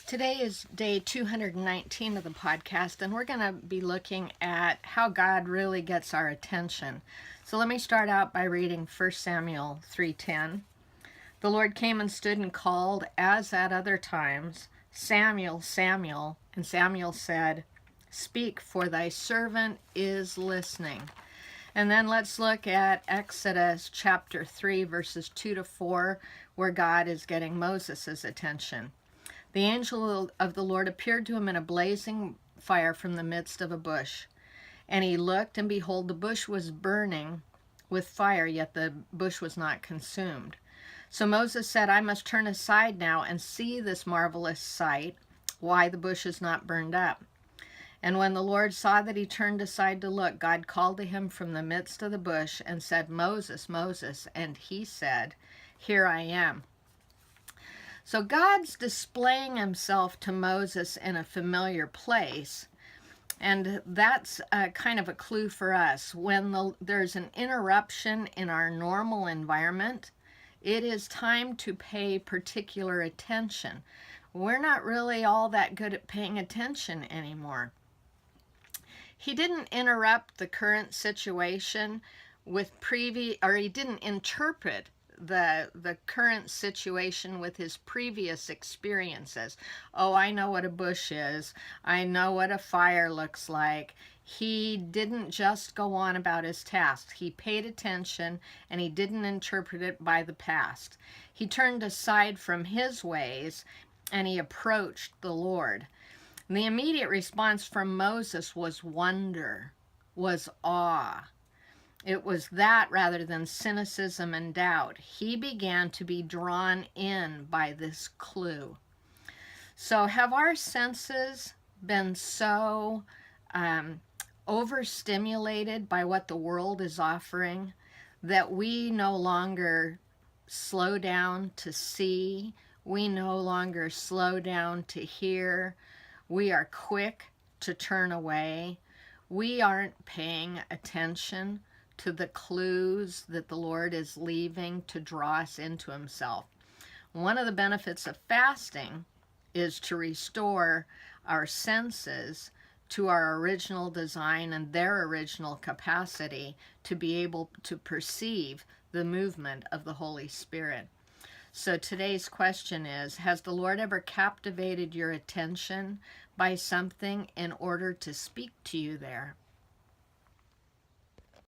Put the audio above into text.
Today is day 219 of the podcast, and we're going to be looking at how God really gets our attention. So let me start out by reading 1 Samuel 3:10. The Lord came and stood and called, as at other times, Samuel, Samuel. And Samuel said, Speak, for thy servant is listening. And then let's look at Exodus chapter 3, verses 2 to 4, where God is getting Moses' attention. The angel of the Lord appeared to him in a blazing fire from the midst of a bush. And he looked, and behold, the bush was burning with fire, yet the bush was not consumed. So Moses said, I must turn aside now and see this marvelous sight, why the bush is not burned up. And when the Lord saw that he turned aside to look, God called to him from the midst of the bush and said, Moses, Moses. And he said, Here I am. So God's displaying himself to Moses in a familiar place, and that's kind of a clue for us. When there's an interruption in our normal environment, it is time to pay particular attention. We're not really all that good at paying attention anymore. He didn't interrupt the current situation with he didn't interpret the current situation with his previous experiences. Oh, I know what a bush is. I know what a fire looks like. He didn't just go on about his task. He paid attention, and he didn't interpret it by the past. He turned aside from his ways, and he approached the Lord. And the immediate response from Moses was wonder, was awe. It was that rather than cynicism and doubt. He began to be drawn in by this clue. So have our senses been so overstimulated by what the world is offering that we no longer slow down to see, we no longer slow down to hear, we are quick to turn away, we aren't paying attention to the clues that the Lord is leaving to draw us into himself. One of the benefits of fasting is to restore our senses to our original design and their original capacity to be able to perceive the movement of the Holy Spirit. So today's question is, has the Lord ever captivated your attention by something in order to speak to you there?